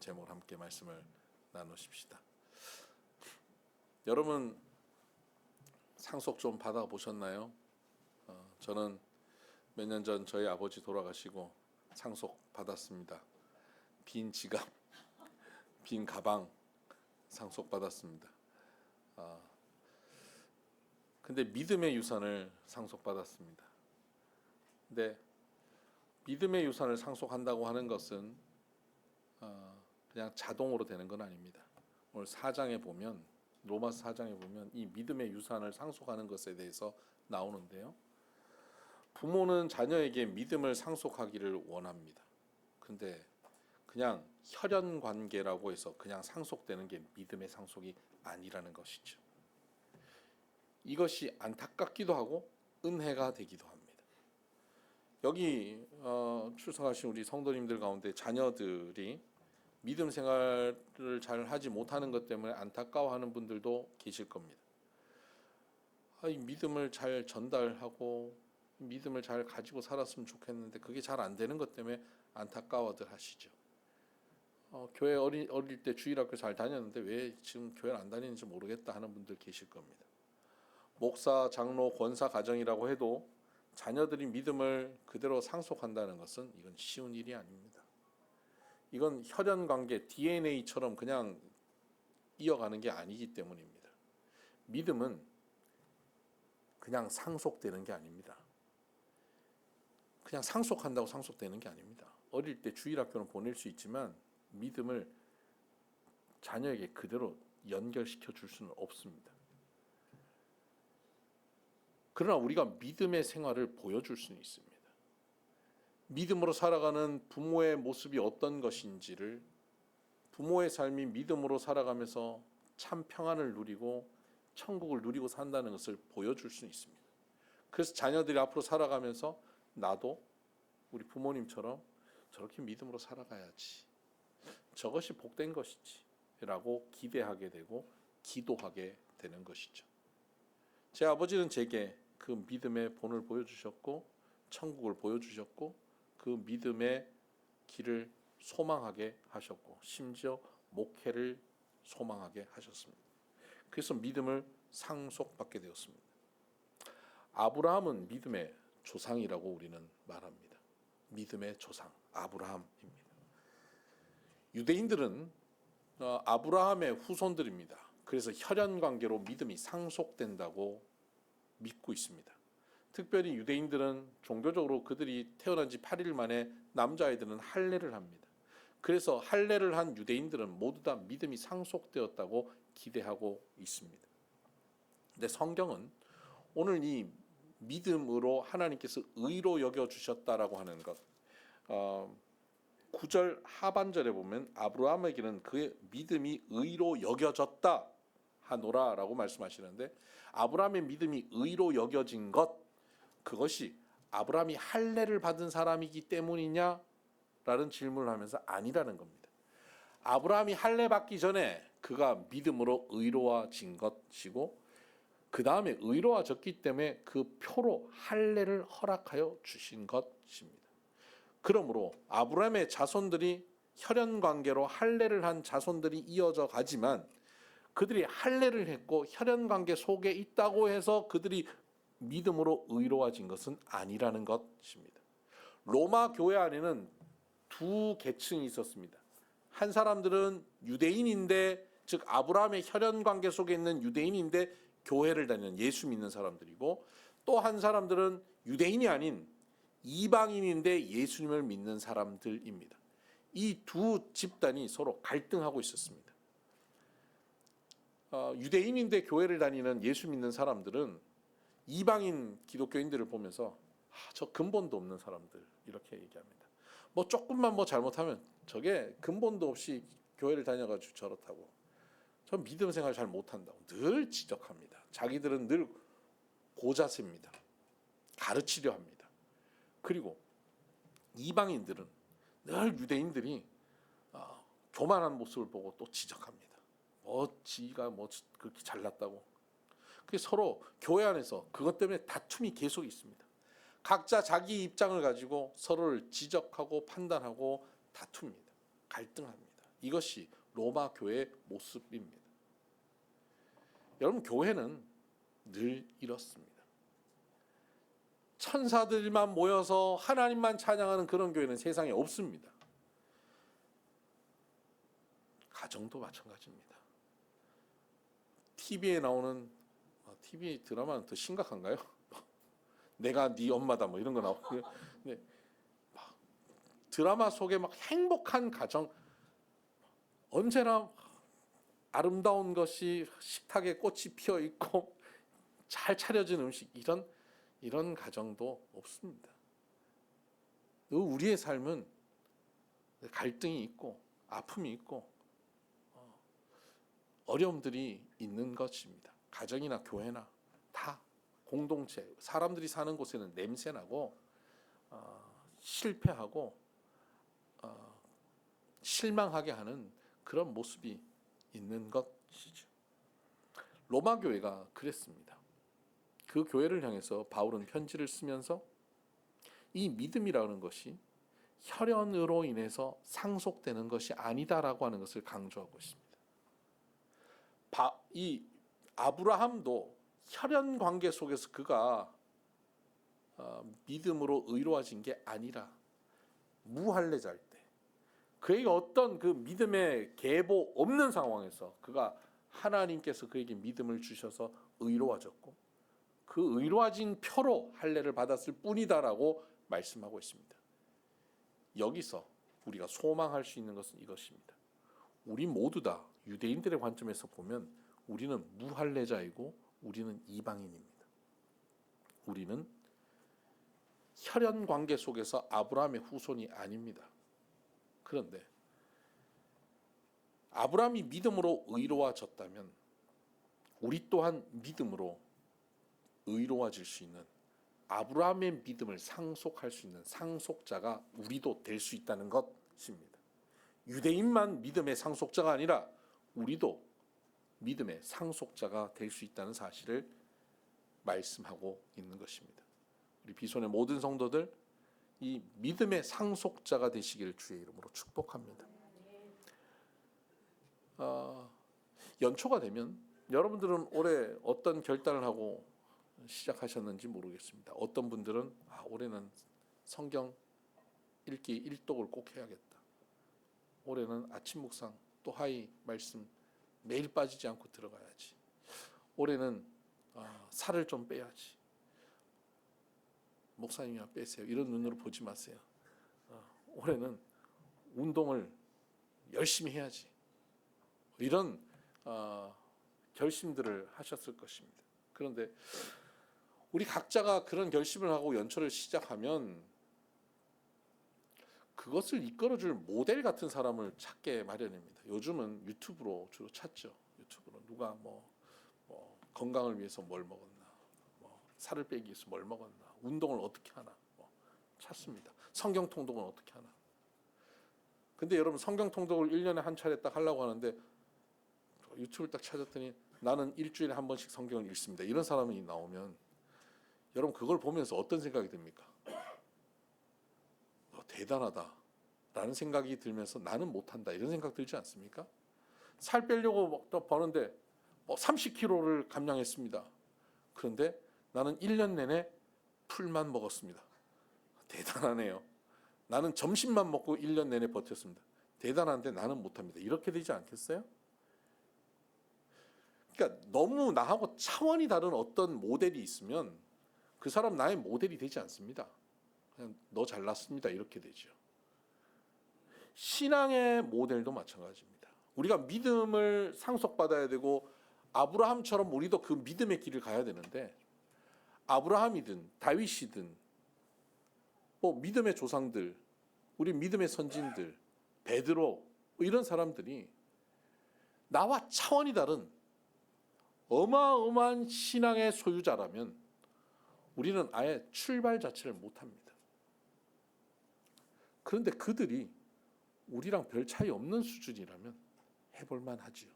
제목으로 함께 말씀을 나누십시다. 여러분 상속 좀 받아보셨나요? 저는 몇 년 전 저희 아버지 돌아가시고 상속 받았습니다. 빈 지갑, 빈 가방 상속 받았습니다. 근데 믿음의 유산을 상속받았습니다. 근데 믿음의 유산을 상속한다고 하는 것은 그냥 자동으로 되는 건 아닙니다. 오늘 4장에 보면 로마서 4장에 보면 이 믿음의 유산을 상속하는 것에 대해서 나오는데요. 부모는 자녀에게 믿음을 상속하기를 원합니다. 근데 그냥 혈연 관계라고 해서 그냥 상속되는 게 믿음의 상속이 아니라는 것이죠. 이것이 안타깝기도 하고 은혜가 되기도 합니다. 여기 출석하신 우리 성도님들 가운데 자녀들이 믿음 생활을 잘 하지 못하는 것 때문에 안타까워하는 분들도 계실 겁니다. 이 믿음을 잘 전달하고 믿음을 잘 가지고 살았으면 좋겠는데 그게 잘 안 되는 것 때문에 안타까워들 하시죠. 교회 어릴 때 주일학교 잘 다녔는데 왜 지금 교회를 안 다니는지 모르겠다 하는 분들 계실 겁니다. 목사, 장로, 권사 가정이라고 해도 자녀들이 믿음을 그대로 상속한다는 것은 이건 쉬운 일이 아닙니다. 이건 혈연 관계, DNA처럼 그냥 이어가는 게 아니기 때문입니다. 믿음은 그냥 상속되는 게 아닙니다. 그냥 상속한다고 상속되는 게 아닙니다. 어릴 때 주일학교는 보낼 수 있지만 믿음을 자녀에게 그대로 연결시켜 줄 수는 없습니다. 그러나 우리가 믿음의 생활을 보여줄 수는 있습니다. 믿음으로 살아가는 부모의 모습이 어떤 것인지를, 부모의 삶이 믿음으로 살아가면서 참 평안을 누리고 천국을 누리고 산다는 것을 보여줄 수는 있습니다. 그래서 자녀들이 앞으로 살아가면서 나도 우리 부모님처럼 저렇게 믿음으로 살아가야지, 저것이 복된 것이지 라고 기대하게 되고 기도하게 되는 것이죠. 제 아버지는 제게 그 믿음의 본을 보여주셨고 천국을 보여주셨고 그 믿음의 길을 소망하게 하셨고 심지어 목회를 소망하게 하셨습니다. 그래서 믿음을 상속받게 되었습니다. 아브라함은 믿음의 조상이라고 우리는 말합니다. 믿음의 조상 아브라함입니다. 유대인들은 아브라함의 후손들입니다. 그래서 혈연 관계로 믿음이 상속된다고 믿고 있습니다. 특별히 유대인들은 종교적으로 그들이 태어난 지 8일 만에 남자아이들은 할례를 합니다. 그래서 할례를 한 유대인들은 모두 다 믿음이 상속되었다고 기대하고 있습니다. 근데 성경은 오늘 이 믿음으로 하나님께서 의로 여겨주셨다라고 하는 것, 9절 하반절에 보면 아브라함에게는 그의 믿음이 의로 여겨졌다 하노라라고 말씀하시는데, 아브라함의 믿음이 의로 여겨진 것, 그것이 아브라함이 할례를 받은 사람이기 때문이냐라는 질문을 하면서 아니라는 겁니다. 아브라함이 할례 받기 전에 그가 믿음으로 의로워진 것이고 그 다음에 의로워졌기 때문에 그 표로 할례를 허락하여 주신 것입니다. 그러므로 아브라함의 자손들이 혈연 관계로 할례를 한 자손들이 이어져 가지만 그들이 할례를 했고 혈연 관계 속에 있다고 해서 그들이 믿음으로 의로워진 것은 아니라는 것입니다. 로마 교회 안에는 두 계층이 있었습니다. 한 사람들은 유대인인데, 즉 아브라함의 혈연 관계 속에 있는 유대인인데 교회를 다니는 예수 믿는 사람들이고, 또 한 사람들은 유대인이 아닌 이방인인데 예수님을 믿는 사람들입니다. 이 두 집단이 서로 갈등하고 있었습니다. 유대인인데 교회를 다니는 예수 믿는 사람들은 이방인 기독교인들을 보면서 저 근본도 없는 사람들 이렇게 얘기합니다. 뭐 조금만 뭐 잘못하면 저게 근본도 없이 교회를 다녀가지고 저렇다고, 저 믿음 생활 잘 못한다고 늘 지적합니다. 자기들은 늘 고자세입니다. 가르치려 합니다. 그리고 이방인들은 늘 유대인들이 교만한 모습을 보고 또 지적합니다. 지가 그렇게 잘났다고. 그게 서로 교회 안에서 그것 때문에 다툼이 계속 있습니다. 각자 자기 입장을 가지고 서로를 지적하고 판단하고 다툽니다. 갈등합니다. 이것이 로마 교회의 모습입니다. 여러분, 교회는 늘 이렇습니다. 천사들만 모여서 하나님만 찬양하는 그런 교회는 세상에 없습니다. 가정도 마찬가지입니다. TV에 나오는 TV 드라마는 더 심각한가요? 내가 네 엄마다 뭐 이런 거 나오고, 네. 드라마 속에 막 행복한 가정, 언제나 아름다운 것이 식탁에 꽃이 피어 있고 잘 차려진 음식, 이런 가정도 없습니다. 우리의 삶은 갈등이 있고 아픔이 있고 어려움들이 있는 것입니다. 가정이나 교회나 다 공동체, 사람들이 사는 곳에는 냄새나고 실패하고 실망하게 하는 그런 모습이 있는 것이죠. 로마 교회가 그랬습니다. 그 교회를 향해서 바울은 편지를 쓰면서 이 믿음이라는 것이 혈연으로 인해서 상속되는 것이 아니다라고 하는 것을 강조하고 있습니다. 이 아브라함도 혈연 관계 속에서 그가 믿음으로 의로워진 게 아니라 무할례자일 때, 그에게 어떤 그 믿음의 계보 없는 상황에서 그가 하나님께서 그에게 믿음을 주셔서 의로워졌고 그 의로워진 표로 할례를 받았을 뿐이다라고 말씀하고 있습니다. 여기서 우리가 소망할 수 있는 것은 이것입니다. 우리 모두 다 유대인들의 관점에서 보면 우리는 무할례자이고 우리는 이방인입니다. 우리는 혈연 관계 속에서 아브라함의 후손이 아닙니다. 그런데 아브라함이 믿음으로 의로워졌다면 우리 또한 믿음으로 의로워질 수 있는, 아브라함의 믿음을 상속할 수 있는 상속자가 우리도 될 수 있다는 것입니다. 유대인만 믿음의 상속자가 아니라 우리도 믿음의 상속자가 될 수 있다는 사실을 말씀하고 있는 것입니다. 우리 비손의 모든 성도들, 이 믿음의 상속자가 되시기를 주의 이름으로 축복합니다. 연초가 되면 여러분들은 올해 어떤 결단을 하고 시작하셨는지 모르겠습니다. 어떤 분들은 올해는 성경 읽기 1독을 꼭 해야겠다. 올해는 아침 묵상 또 하이 말씀 매일 빠지지 않고 들어가야지. 올해는 살을 좀 빼야지. 목사님이나 빼세요. 이런 눈으로 보지 마세요. 올해는 운동을 열심히 해야지. 이런 결심들을 하셨을 것입니다. 그런데 우리 각자가 그런 결심을 하고 연초를 시작하면 그것을 이끌어줄 모델 같은 사람을 찾게 마련입니다. 요즘은 유튜브로 주로 찾죠. 유튜브로 누가 뭐 건강을 위해서 뭘 먹었나, 살을 빼기 위해서 뭘 먹었나, 운동을 어떻게 하나 찾습니다. 성경 통독은 어떻게 하나. 근데 여러분, 성경 통독을 1년에 한 차례 딱 하려고 하는데 유튜브를 딱 찾았더니 나는 일주일에 한 번씩 성경을 읽습니다. 이런 사람이 나오면 여러분, 그걸 보면서 어떤 생각이 듭니까? 대단하다라는 생각이 들면서 나는 못한다 이런 생각 들지 않습니까? 살 빼려고 또 버는데 30kg를 감량했습니다. 그런데 나는 1년 내내 풀만 먹었습니다. 대단하네요. 나는 점심만 먹고 1년 내내 버텼습니다. 대단한데 나는 못합니다. 이렇게 되지 않겠어요? 그러니까 너무 나하고 차원이 다른 어떤 모델이 있으면 그 사람 나의 모델이 되지 않습니다. 그냥 너 잘났습니다 이렇게 되죠. 신앙의 모델도 마찬가지입니다. 우리가 믿음을 상속받아야 되고 아브라함처럼 우리도 그 믿음의 길을 가야 되는데, 아브라함이든 다윗이든 믿음의 조상들, 우리 믿음의 선진들, 베드로 이런 사람들이 나와 차원이 다른 어마어마한 신앙의 소유자라면 우리는 아예 출발 자체를 못합니다. 그런데 그들이 우리랑 별 차이 없는 수준이라면 해볼만 하지요.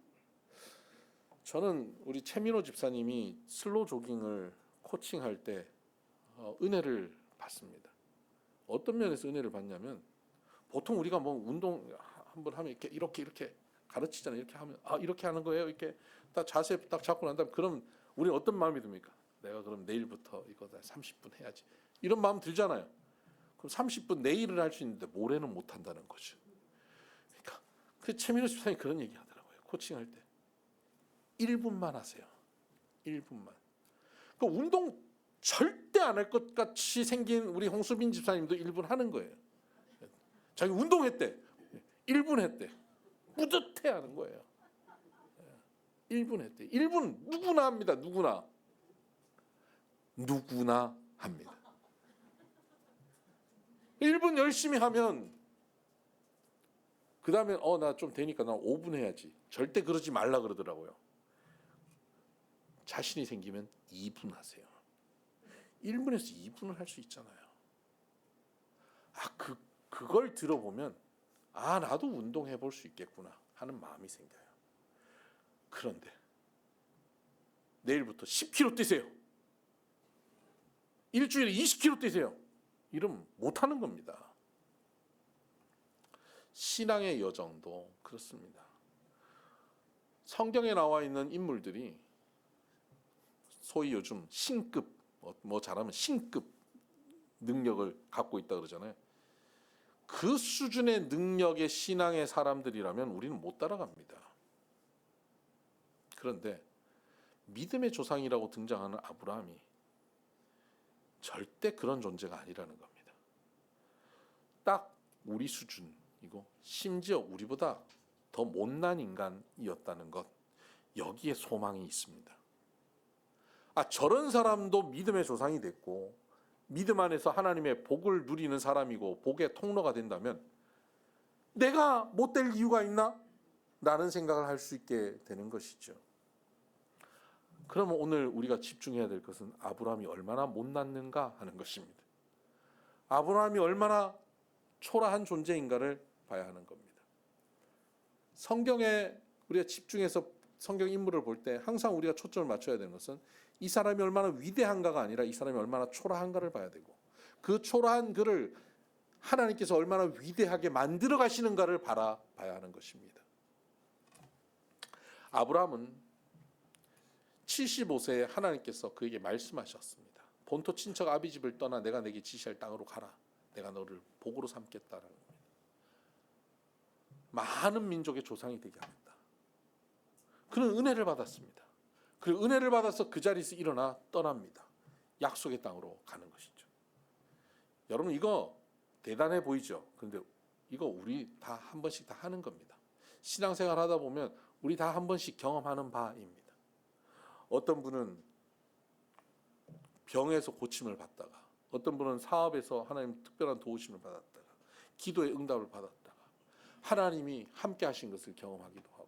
저는 우리 최민호 집사님이 슬로우 조깅을 코칭할 때 은혜를 받습니다. 어떤 면에서 은혜를 받냐면, 보통 우리가 운동 한번 하면 이렇게 가르치잖아요. 이렇게 하면 이렇게 하는 거예요. 이렇게 딱 자세 딱 잡고 난 다음 그럼 우리는 어떤 마음이 듭니까? 내가 그럼 내일부터 이거 30분 해야지. 이런 마음 들잖아요. 그럼 30분 내일은 할 수 있는데 모레는 못 한다는 거죠. 그러니까 최민호 집사님이 그런 얘기 하더라고요. 코칭할 때 1분만 하세요. 1분만. 그 운동 절대 안 할 것 같이 생긴 우리 홍수빈 집사님도 1분 하는 거예요. 자기 운동했대. 1분 했대. 뿌듯해 하는 거예요. 1분 했대. 1분 누구나 합니다. 누구나 합니다. 1분 열심히 하면 그 다음에 나 좀 되니까 나 5분 해야지. 절대 그러지 말라 그러더라고요. 자신이 생기면 2분 하세요. 1분에서 2분을 할 수 있잖아요. 그걸 들어보면 나도 운동해 볼 수 있겠구나 하는 마음이 생겨요. 그런데 내일부터 10km 뛰세요. 일주일에 20km 뛰세요. 이러면 못하는 겁니다. 신앙의 여정도 그렇습니다. 성경에 나와 있는 인물들이 소위 요즘 신급, 잘하면 신급 능력을 갖고 있다 그러잖아요. 그 수준의 능력의 신앙의 사람들이라면 우리는 못 따라갑니다. 그런데 믿음의 조상이라고 등장하는 아브라함이 절대 그런 존재가 아니라는 겁니다. 딱 우리 수준이고 심지어 우리보다 더 못난 인간이었다는 것, 여기에 소망이 있습니다. 저런 사람도 믿음의 조상이 됐고 믿음 안에서 하나님의 복을 누리는 사람이고 복의 통로가 된다면 내가 못 될 이유가 있나? 라는 생각을 할 수 있게 되는 것이죠. 그러면 오늘 우리가 집중해야 될 것은 아브라함이 얼마나 못났는가 하는 것입니다. 아브라함이 얼마나 초라한 존재인가를 봐야 하는 겁니다. 성경에 우리가 집중해서 성경 인물을 볼 때 항상 우리가 초점을 맞춰야 되는 것은 이 사람이 얼마나 위대한가가 아니라 이 사람이 얼마나 초라한가를 봐야 되고 그 초라한 그를 하나님께서 얼마나 위대하게 만들어 가시는가를 바라봐야 하는 것입니다. 아브라함은 75세에 하나님께서 그에게 말씀하셨습니다. 본토 친척 아비 집을 떠나 내가 내게 지시할 땅으로 가라. 내가 너를 복으로 삼겠다라는 겁니다. 많은 민족의 조상이 되게 하겠다. 그는 은혜를 받았습니다. 그 은혜를 받아서 그 자리에서 일어나 떠납니다. 약속의 땅으로 가는 것이죠. 여러분 이거 대단해 보이죠? 그런데 이거 우리 다 한 번씩 다 하는 겁니다. 신앙생활 하다 보면 우리 다 한 번씩 경험하는 바입니다. 어떤 분은 병에서 고침을 받다가 어떤 분은 사업에서 하나님 특별한 도우심을 받았다가 기도의 응답을 받았다가 하나님이 함께 하신 것을 경험하기도 하고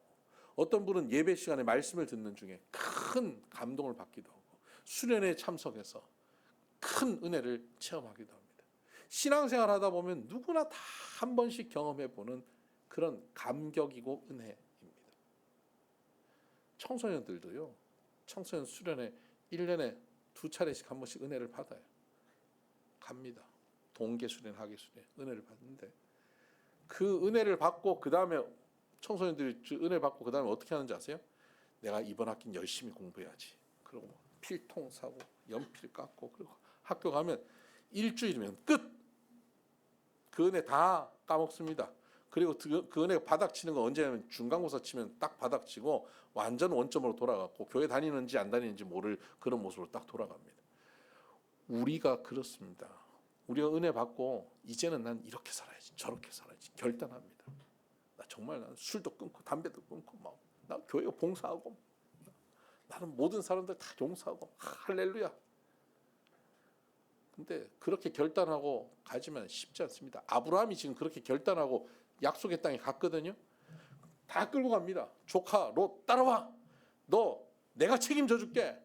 어떤 분은 예배 시간에 말씀을 듣는 중에 큰 감동을 받기도 하고 수련회에 참석해서 큰 은혜를 체험하기도 합니다. 신앙생활 하다 보면 누구나 다 한 번씩 경험해보는 그런 감격이고 은혜입니다. 청소년들도요. 청소년 수련회 1년에 2차례씩 한 번씩 은혜를 받아요. 갑니다. 동계 수련, 하계 수련 은혜를 받는데 그 은혜를 받고 그 다음에 청소년들이 은혜 받고 그 다음에 어떻게 하는지 아세요? 내가 이번 학기는 열심히 공부해야지. 그리고 필통 사고 연필 깎고 그리고 학교 가면 일주일이면 끝. 그 은혜 다 까먹습니다. 그리고 그 은혜가 바닥치는 건 언제냐면 중간고사 치면 딱 바닥치고 완전 원점으로 돌아갔고 교회 다니는지 안 다니는지 모를 그런 모습으로 딱 돌아갑니다. 우리가 그렇습니다. 우리가 은혜 받고 이제는 난 이렇게 살아야지 저렇게 살아야지 결단합니다. 나 정말 난 술도 끊고 담배도 끊고 나 교회 봉사하고 나는 모든 사람들 다 용서하고 할렐루야. 근데 그렇게 결단하고 가지면 쉽지 않습니다. 아브라함이 지금 그렇게 결단하고 약속의 땅에 갔거든요. 다 끌고 갑니다. 조카 롯 따라와. 너 내가 책임져 줄게.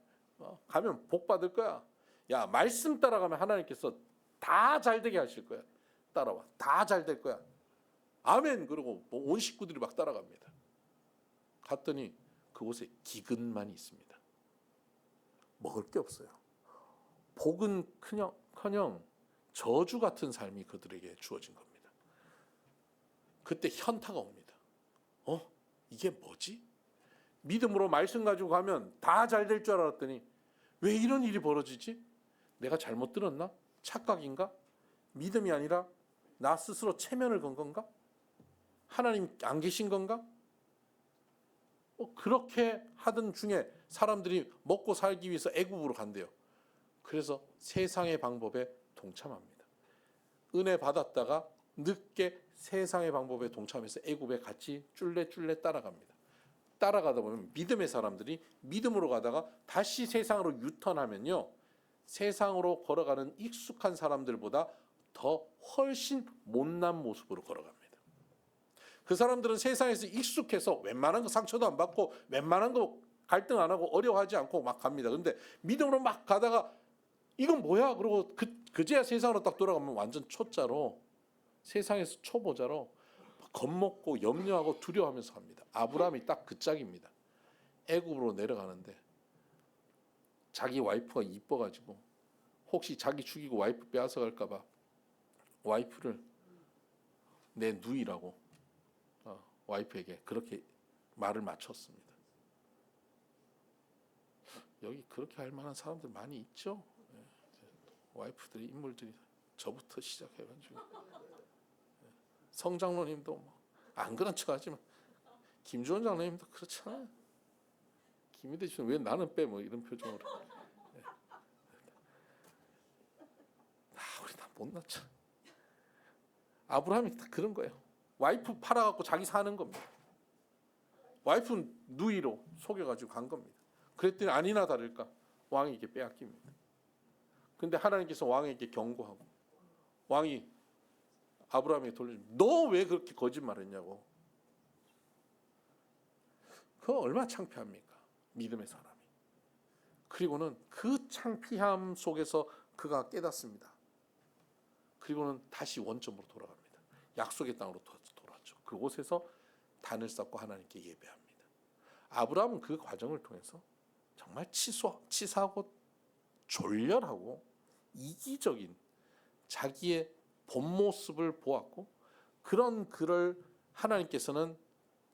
가면 복 받을 거야. 야 말씀 따라가면 하나님께서 다 잘되게 하실 거야. 따라와. 다 잘 될 거야. 아멘. 그러고 온 식구들이 막 따라갑니다. 갔더니 그곳에 기근만이 있습니다. 먹을 게 없어요. 복은 커녕 저주 같은 삶이 그들에게 주어진 겁니다. 그때 현타가 옵니다. 이게 뭐지? 믿음으로 말씀 가지고 가면 다 잘 될 줄 알았더니 왜 이런 일이 벌어지지? 내가 잘못 들었나? 착각인가? 믿음이 아니라 나 스스로 체면을 건 건가? 하나님 안 계신 건가? 그렇게 하던 중에 사람들이 먹고 살기 위해서 애굽으로 간대요. 그래서 세상의 방법에 동참합니다. 은혜 받았다가 늦게 세상의 방법에 동참해서 애굽에 같이 쫄래쫄래 따라갑니다. 따라가다 보면 믿음의 사람들이 믿음으로 가다가 다시 세상으로 유턴하면요, 세상으로 걸어가는 익숙한 사람들보다 더 훨씬 못난 모습으로 걸어갑니다. 그 사람들은 세상에서 익숙해서 웬만한 거 상처도 안 받고 웬만한 거 갈등 안 하고 어려워하지 않고 막 갑니다. 근데 믿음으로 막 가다가 이건 뭐야? 그러고 그제야 세상으로 딱 돌아가면 완전 초짜로, 세상에서 초보자로 겁먹고 염려하고 두려워하면서 갑니다. 아브라함이 딱 그 짝입니다. 애굽으로 내려가는데 자기 와이프가 이뻐가지고 혹시 자기 죽이고 와이프 빼앗아 갈까봐 와이프를 내 누이라고 와이프에게 그렇게 말을 맞췄습니다. 여기 그렇게 할 만한 사람들 많이 있죠. 와이프들이, 인물들이 저부터 시작해가지고 성장로님도 뭐 안 그런 척하지만 김주원 장로님도 그렇잖아요. 김희대 씨는 왜 나는 빼? 뭐 이런 표정으로. 우리 다 못났죠. 아브라함이 다 그런 거예요. 와이프 팔아갖고 자기 사는 겁니다. 와이프는 누이로 속여가지고 간 겁니다. 그랬더니 아니나 다를까 왕에게 빼앗깁니다. 근데 하나님께서 왕에게 경고하고 왕이 아브라함에게 돌려줍니다. 너 왜 그렇게 거짓말했냐고. 그거 얼마나 창피합니까? 믿음의 사람이. 그리고는 그 창피함 속에서 그가 깨닫습니다. 그리고는 다시 원점으로 돌아갑니다. 약속의 땅으로 돌아왔죠. 그곳에서 단을 쌓고 하나님께 예배합니다. 아브라함은 그 과정을 통해서 정말 치사하고 졸렬하고 이기적인 자기의 본 모습을 보았고, 그런 그를 하나님께서는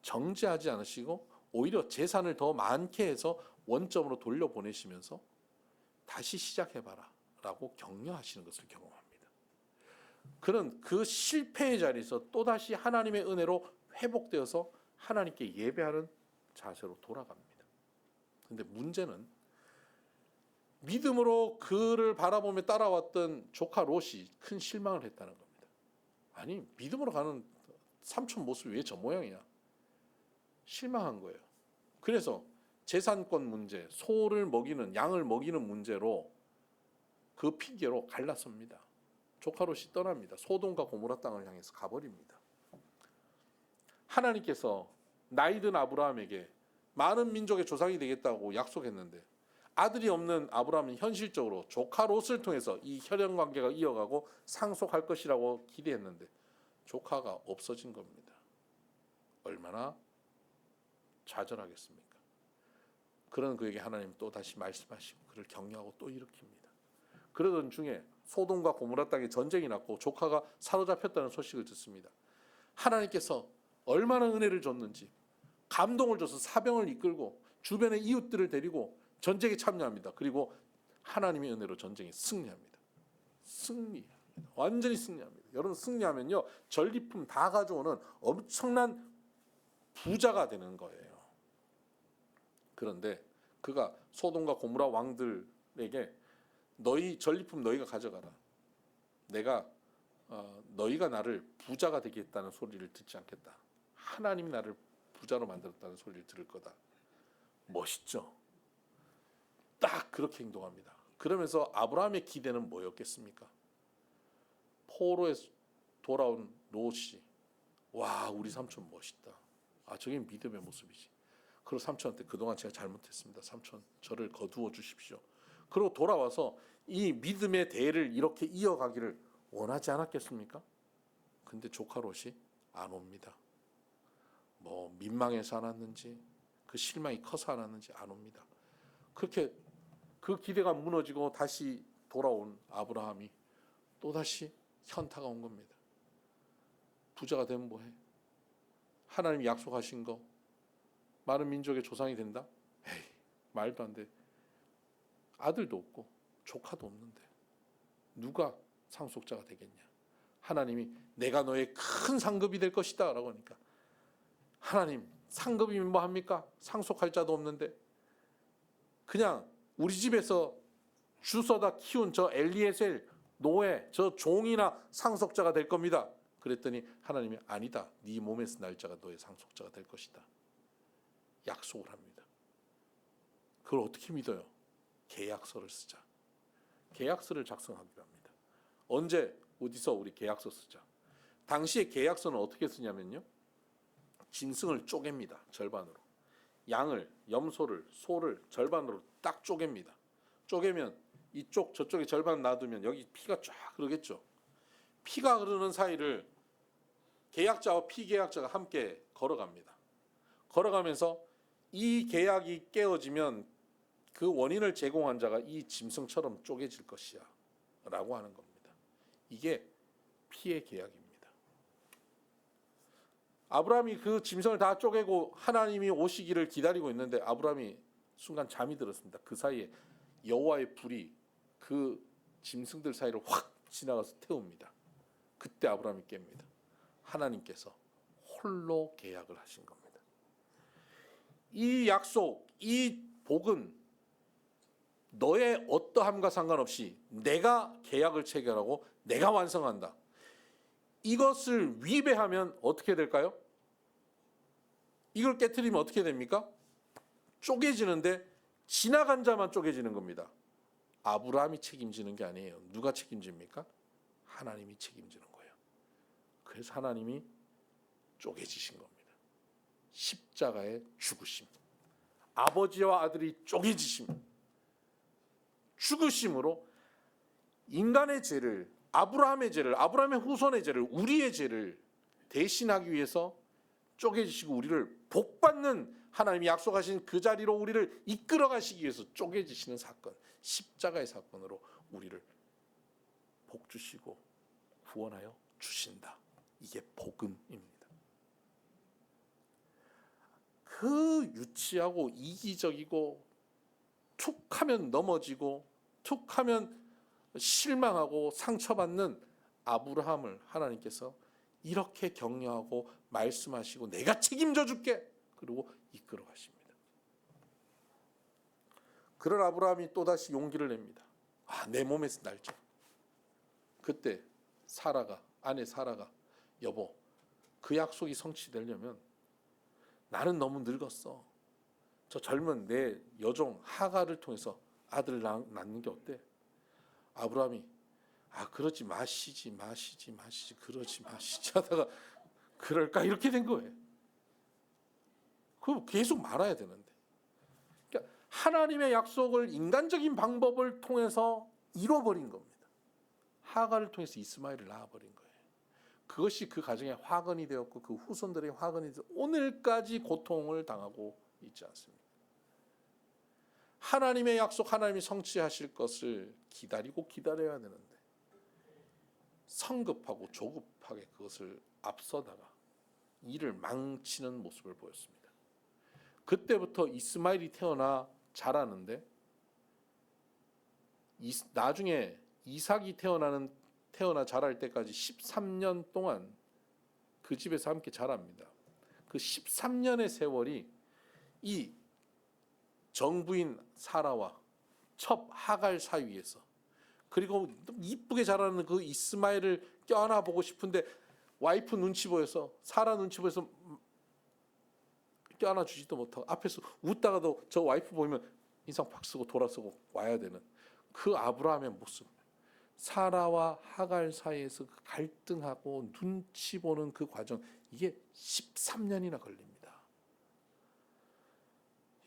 정죄하지 않으시고 오히려 재산을 더 많게 해서 원점으로 돌려보내시면서 다시 시작해봐라 라고 격려하시는 것을 경험합니다. 그는 그 실패의 자리에서 또다시 하나님의 은혜로 회복되어서 하나님께 예배하는 자세로 돌아갑니다. 근데 문제는 믿음으로 그를 바라보며 따라왔던 조카 롯이 큰 실망을 했다는 겁니다. 아니, 믿음으로 가는 삼촌 모습이 왜 저 모양이야? 실망한 거예요. 그래서 재산권 문제, 소를 먹이는, 양을 먹이는 문제로 그 핑계로 갈랐습니다. 조카 롯이 떠납니다. 소돔과 고모라 땅을 향해서 가버립니다. 하나님께서 나이든 아브라함에게 많은 민족의 조상이 되겠다고 약속했는데 아들이 없는 아브라함은 현실적으로 조카 롯을 통해서 이 혈연 관계가 이어가고 상속할 것이라고 기대했는데 조카가 없어진 겁니다. 얼마나 좌절하겠습니까? 그런 그에게 하나님 또 다시 말씀하시고 그를 격려하고 또 일으킵니다. 그러던 중에 소돔과 고모라 땅에 전쟁이 났고 조카가 사로잡혔다는 소식을 듣습니다. 하나님께서 얼마나 은혜를 줬는지 감동을 줘서 사병을 이끌고 주변의 이웃들을 데리고 전쟁에 참여합니다. 그리고 하나님의 은혜로 전쟁에 승리합니다. 승리합니다. 완전히 승리합니다. 여러분, 승리하면요 전리품 다 가져오는 엄청난 부자가 되는 거예요. 그런데 그가 소돔과 고모라 왕들에게 너희 전리품 너희가 가져가라. 내가 너희가 나를 부자가 되게 했다는 소리를 듣지 않겠다. 하나님이 나를 부자로 만들었다는 소리를 들을 거다. 멋있죠? 딱 그렇게 행동합니다. 그러면서 아브라함의 기대는 뭐였겠습니까? 포로에서 돌아온 롯이 와, 우리 삼촌 멋있다. 저게 믿음의 모습이지. 그리고 삼촌한테 그동안 제가 잘못했습니다. 삼촌, 저를 거두어 주십시오. 그리고 돌아와서 이 믿음의 대를 이렇게 이어가기를 원하지 않았겠습니까? 근데 조카 롯이 안 옵니다. 뭐 민망해서 안 왔는지 그 실망이 커서 안 왔는지 안 옵니다. 그렇게 그 기대가 무너지고 다시 돌아온 아브라함이 또다시 현타가 온 겁니다. 부자가 되면 뭐해? 하나님이 약속하신 거 많은 민족의 조상이 된다? 에이, 말도 안 돼. 아들도 없고 조카도 없는데 누가 상속자가 되겠냐? 하나님이 내가 너의 큰 상급이 될 것이다 라고 하니까, 하나님 상급이면 뭐 합니까? 상속할 자도 없는데 그냥 우리 집에서 주워다 키운 저 엘리에셀 노예 저 종이나 상속자가 될 겁니다. 그랬더니 하나님이 아니다. 네 몸에서 날 자가 너의 상속자가 될 것이다. 약속을 합니다. 그걸 어떻게 믿어요? 계약서를 쓰자. 계약서를 작성하기로 합니다. 언제 어디서 우리 계약서 쓰자. 당시에 계약서는 어떻게 쓰냐면요, 짐승을 쪼갭니다. 절반으로. 양을, 염소를, 소를 절반으로 딱 쪼갭니다. 쪼개면 이쪽 저쪽에 절반 놔두면 여기 피가 쫙 흐르겠죠. 피가 흐르는 사이를 계약자와 피계약자가 함께 걸어갑니다. 걸어가면서 이 계약이 깨어지면 그 원인을 제공한 자가 이 짐승처럼 쪼개질 것이야 라고 하는 겁니다. 이게 피의 계약입니다. 아브라함이 그 짐승을 다 쪼개고 하나님이 오시기를 기다리고 있는데 아브라함이 순간 잠이 들었습니다. 그 사이에 여호와의 불이 그 짐승들 사이를 확 지나가서 태웁니다. 그때 아브라함이 깹니다. 하나님께서 홀로 계약을 하신 겁니다. 이 약속, 이 복은 너의 어떠함과 상관없이 내가 계약을 체결하고 내가 완성한다. 이것을 위배하면 어떻게 될까요? 이걸 깨트리면 어떻게 됩니까? 쪼개지는데 지나간 자만 쪼개지는 겁니다. 아브라함이 책임지는 게 아니에요. 누가 책임집니까? 하나님이 책임지는 거예요. 그래서 하나님이 쪼개지신 겁니다. 십자가의 죽으심, 아버지와 아들이 쪼개지심, 죽으심으로 인간의 죄를, 아브라함의 죄를, 아브라함의 후손의 죄를, 우리의 죄를 대신하기 위해서 쪼개지시고 우리를 복받는, 하나님이 약속하신 그 자리로 우리를 이끌어 가시기 위해서 쪼개지시는 사건, 십자가의 사건으로 우리를 복 주시고 구원하여 주신다. 이게 복음입니다. 그 유치하고 이기적이고 툭하면 넘어지고 툭하면 실망하고 상처받는 아브라함을 하나님께서 이렇게 격려하고 말씀하시고 내가 책임져 줄게, 그리고 이끌어 가십니다. 그런 아브라함이 또다시 용기를 냅니다. 내 몸에서 날짜. 그때 아내 사라가 여보, 그 약속이 성취되려면 나는 너무 늙었어. 저 젊은 내 여종 하가를 통해서 아들을 낳는 게 어때? 아브라함이 그러지 마시지 그러지 마시지 하다가 그럴까 이렇게 된 거예요. 그 계속 말아야 되는데, 그러니까 하나님의 약속을 인간적인 방법을 통해서 이뤄버린 겁니다. 하가를 통해서 이스마엘을 낳아버린 거예요. 그것이 그 가정의 화근이 되었고 그 후손들의 화근이 되어 오늘까지 고통을 당하고 있지 않습니까? 하나님의 약속, 하나님이 성취하실 것을 기다리고 기다려야 되는데 성급하고 조급하게 그것을 앞서다가 일을 망치는 모습을 보였습니다. 그때부터 이스마엘이 태어나 자라는데 나중에 이삭이 태어나 자랄 때까지 13년 동안 그 집에서 함께 자랍니다. 그 13년의 세월이 이 정부인 사라와 첩 하갈 사이에서, 그리고 이쁘게 자라는 그 이스마엘을 껴안아 보고 싶은데 와이프 눈치 보여서, 사라 눈치 보여서 껴안아 주지도 못하고 앞에서 웃다가도 저 와이프 보이면 인상 팍 쓰고 돌아서고 와야 되는 그 아브라함의 모습, 사라와 하갈 사이에서 그 갈등하고 눈치 보는 그 과정, 이게 13년이나 걸립니다.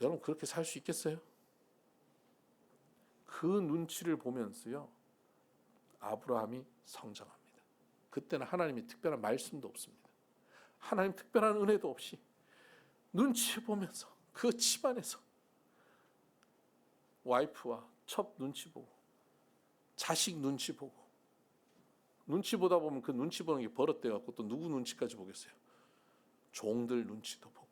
여러분 그렇게 살 수 있겠어요? 그 눈치를 보면서요 아브라함이 성장합니다. 그때는 하나님의 특별한 말씀도 없습니다. 하나님 특별한 은혜도 없이 눈치 보면서 그 집안에서 와이프와 첩 눈치 보고 자식 눈치 보고, 눈치 보다 보면 그 눈치 보는 게 버릇돼 갖고 또 누구 눈치까지 보겠어요? 종들 눈치도 보고.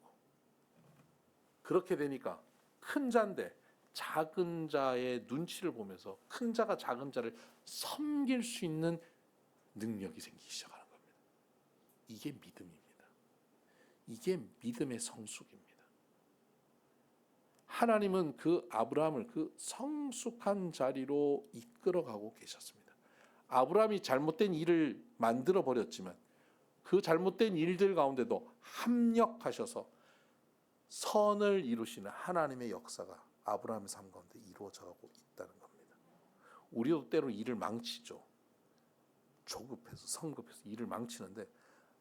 그렇게 되니까 큰 자인데 작은 자의 눈치를 보면서 큰 자가 작은 자를 섬길 수 있는 능력이 생기기 시작하는 겁니다. 이게 믿음입니다. 이게 믿음의 성숙입니다. 하나님은 그 아브라함을 그 성숙한 자리로 이끌어가고 계셨습니다. 아브라함이 잘못된 일을 만들어 버렸지만 그 잘못된 일들 가운데도 합력하셔서 선을 이루시는 하나님의 역사가 아브라함의 삶 가운데 이루어져가고 있다는 겁니다. 우리도 때로 일을 망치죠. 조급해서 성급해서 일을 망치는데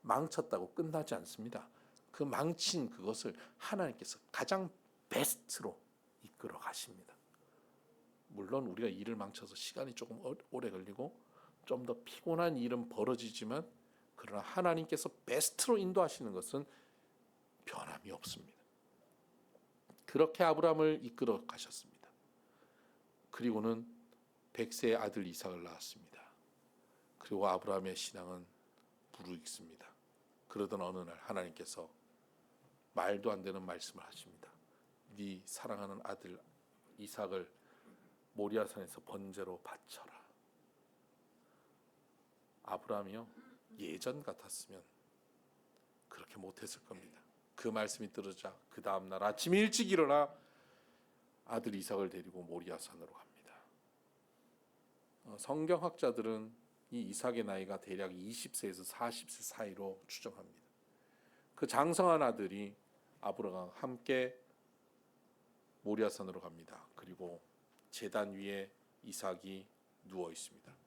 망쳤다고 끝나지 않습니다. 그 망친 그것을 하나님께서 가장 베스트로 이끌어 가십니다. 물론 우리가 일을 망쳐서 시간이 조금 오래 걸리고 좀 더 피곤한 일은 벌어지지만 그러나 하나님께서 베스트로 인도하시는 것은 변함이 없습니다. 그렇게 아브라함을 이끌어 가셨습니다. 그리고는 100세의 아들 이삭을 낳았습니다. 그리고 아브라함의 신앙은 무르익습니다. 그러던 어느 날 하나님께서 말도 안 되는 말씀을 하십니다. 네 사랑하는 아들 이삭을 모리아산에서 번제로 바쳐라. 아브라함이요, 예전 같았으면 그렇게 못했을 겁니다. 그 말씀이 떨어지자 그 다음날 아침 일찍 일어나 아들 이삭을 데리고 모리아산으로 갑니다. 성경학자들은 이 이삭의 나이가 대략 20세에서 40세 사이로 추정합니다. 그 장성한 아들이 아브라함과 함께 모리아산으로 갑니다. 그리고 제단 위에 이삭이 누워 있습니다.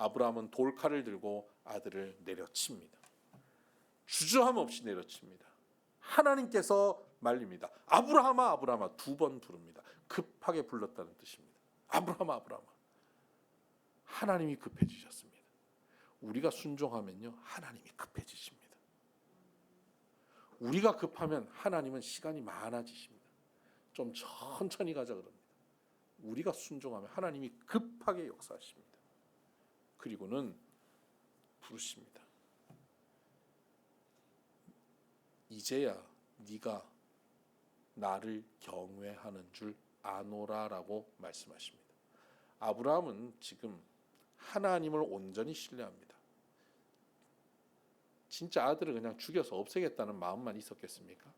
아브라함은 돌칼을 들고 아들을 내려칩니다. 주저함 없이 내려칩니다. 하나님께서 말립니다. 아브라함아, 아브라함아, 2번 부릅니다. 급하게 불렀다는 뜻입니다. 아브라함아, 아브라함아. 하나님이 급해지셨습니다. 우리가 순종하면요, 하나님이 급해지십니다. 우리가 급하면 하나님은 시간이 많아지십니다. 좀 천천히 가자 그럽니다. 우리가 순종하면 하나님이 급하게 역사하십니다. 그리고는 부르십니다. 이제야 네가 나를 경외하는 줄 아노라라고 말씀하십니다. 아브라함은 지금 하나님을 온전히 신뢰합니다. 진짜 아들을 그냥 죽여서 없애겠다는 마음만 있었겠습니까?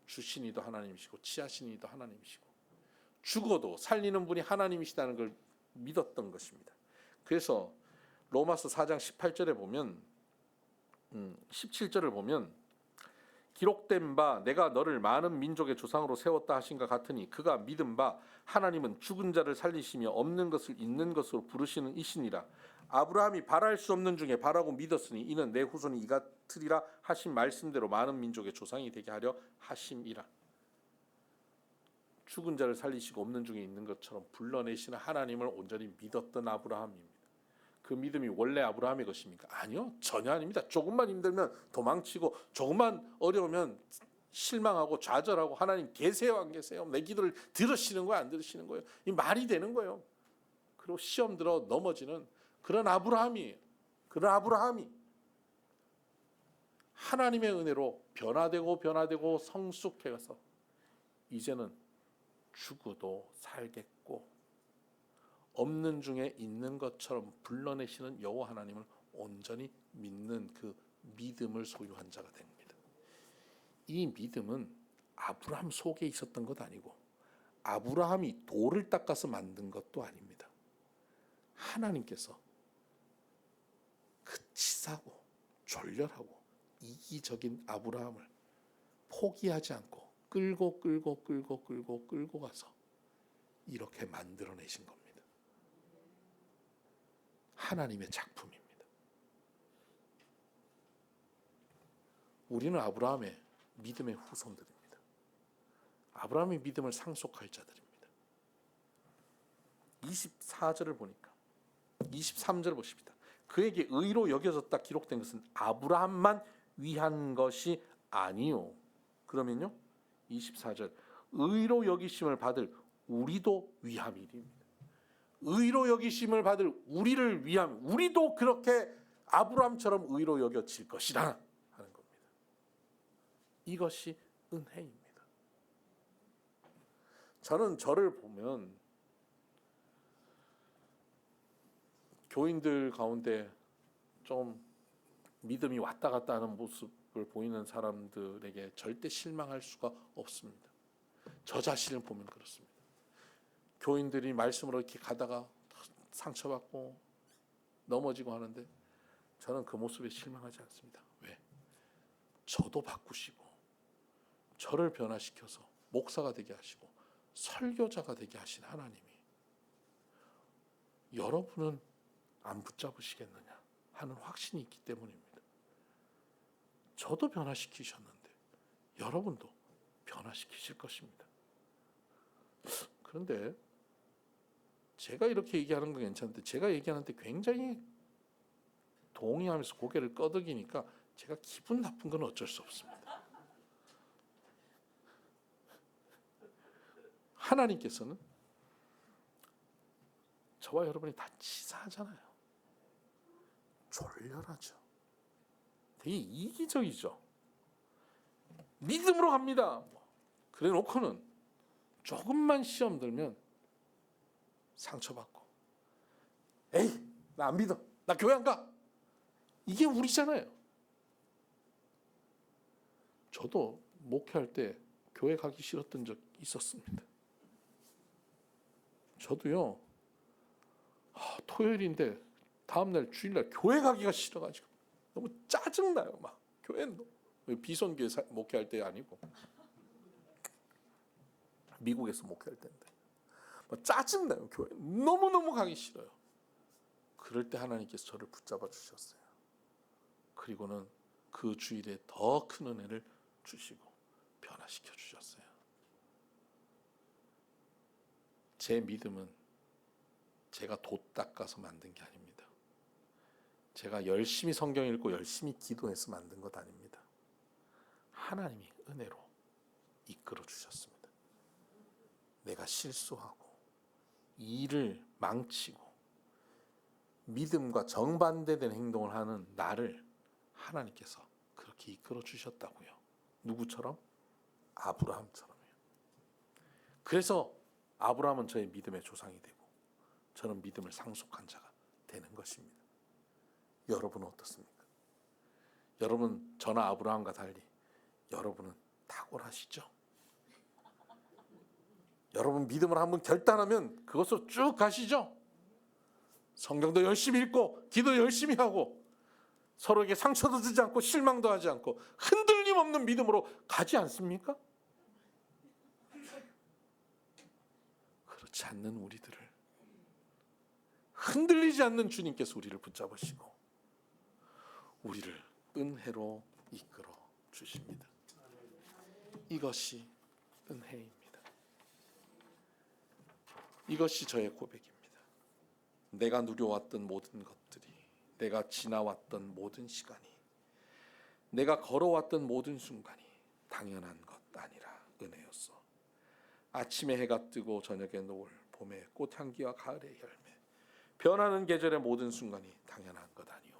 주신 이도 하나님이시고 치하신 이도 하나님이시고 죽어도 살리는 분이 하나님이시다는 걸 믿었던 것입니다. 그래서 로마서 4장 18절에 보면 17절을 보면 기록된 바 내가 너를 많은 민족의 조상으로 세웠다 하신가 같으니 그가 믿은 바 하나님은 죽은 자를 살리시며 없는 것을 있는 것으로 부르시는 이시니라. 아브라함이 바랄 수 없는 중에 바라고 믿었으니 이는 내 후손이 이 같으리라 하신 말씀대로 많은 민족의 조상이 되게 하려 하심이라. 죽은 자를 살리시고 없는 중에 있는 것처럼 불러내시는 하나님을 온전히 믿었던 아브라함입니다. 그 믿음이 원래 아브라함의 것입니까? 아니요, 전혀 아닙니다. 조금만 힘들면 도망치고 조금만 어려우면 실망하고 좌절하고 하나님 계세요 안 계세요? 내 기도를 들으시는 거예요 안 들으시는 거예요? 이 말이 되는 거예요. 그리고 시험 들어 넘어지는 그런 아브라함이에요. 그런 아브라함이 하나님의 은혜로 변화되고 성숙해서 이제는 죽어도 살겠고 없는 중에 있는 것처럼 불러내시는 여호와 하나님을 온전히 믿는 그 믿음을 소유한 자가 됩니다. 이 믿음은 아브라함 속에 있었던 것 아니고 아브라함이 돌을 닦아서 만든 것도 아닙니다. 하나님께서 그 치사고 졸렬하고 이기적인 아브라함을 포기하지 않고 끌고 가서 이렇게 만들어내신 겁니다. 하나님의 작품입니다. 우리는 아브라함의 믿음의 후손들입니다. 아브라함의 믿음을 상속할 자들입니다. 24절을 보니까 23절 보십시다. 그에게 의로 여겨졌다 기록된 것은 아브라함만 위한 것이 아니요. 그러면요 24절 의로 여기심을 받을 우리도 위함이니라. 의로 여기심을 받을 우리를 위함, 우리도 그렇게 아브라함처럼 의로 여겨질 것이라 하는 겁니다. 이것이 은혜입니다. 저는 저를 보면 교인들 가운데 좀 믿음이 왔다 갔다 하는 모습을 보이는 사람들에게 절대 실망할 수가 없습니다. 저 자신을 보면 그렇습니다. 교인들이 말씀으로 이렇게 가다가 상처받고 넘어지고 하는데 저는 그 모습에 실망하지 않습니다. 왜? 저도 바꾸시고 저를 변화시켜서 목사가 되게 하시고 설교자가 되게 하신 하나님이 여러분은 안 붙잡으시겠느냐 하는 확신이 있기 때문입니다. 저도 변화시키셨는데 여러분도 변화시키실 것입니다. 그런데 제가 이렇게 얘기하는 건 괜찮은데 제가 얘기하는데 굉장히 동의하면서 고개를 끄덕이니까 제가 기분 나쁜 건 어쩔 수 없습니다. 하나님께서는 저와 여러분이 다 치사하잖아요. 졸렬하죠. 되게 이기적이죠. 믿음으로 갑니다. 그래 놓고는 조금만 시험 들면 상처받고 에이 나 안 믿어. 나 교회 안 가. 이게 우리잖아요. 저도 목회할 때 교회 가기 싫었던 적 있었습니다. 저도요. 토요일인데 다음날 주일날 교회 가기가 싫어가지고 너무 짜증나요. 막 교회는 비선교회 목회할 때 아니고 미국에서 목회할 때인데 막 짜증나요. 교회 너무너무 가기 싫어요. 그럴 때 하나님께서 저를 붙잡아 주셨어요. 그리고는 그 주일에 더 큰 은혜를 주시고 변화시켜 주셨어요. 제 믿음은 제가 돛 닦아서 만든 게 아닙니다. 제가 열심히 성경 읽고 열심히 기도해서 만든 것 아닙니다. 하나님이 은혜로 이끌어 주셨습니다. 내가 실수하고 일을 망치고 믿음과 정반대된 행동을 하는 나를 하나님께서 그렇게 이끌어 주셨다고요. 누구처럼? 아브라함처럼요. 그래서 아브라함은 저의 믿음의 조상이 되고 저는 믿음을 상속한 자가 되는 것입니다. 여러분은 어떻습니까? 여러분 저나 아브라함과 달리 여러분은 탁월하시죠? 여러분 믿음을 한번 결단하면 그것으로 쭉 가시죠? 성경도 열심히 읽고 기도 열심히 하고 서로에게 상처도 주지 않고 실망도 하지 않고 흔들림 없는 믿음으로 가지 않습니까? 그렇지 않는 우리들을 흔들리지 않는 주님께서 우리를 붙잡으시고 우리를 은혜로 이끌어 주십니다. 이것이 은혜입니다. 이것이 저의 고백입니다. 내가 누려왔던 모든 것들이, 내가 지나왔던 모든 시간이, 내가 걸어왔던 모든 순간이 당연한 것 아니라 은혜였어. 아침에 해가 뜨고 저녁에 노을, 봄에 꽃향기와 가을의 열매, 변하는 계절의 모든 순간이 당연한 것 아니오.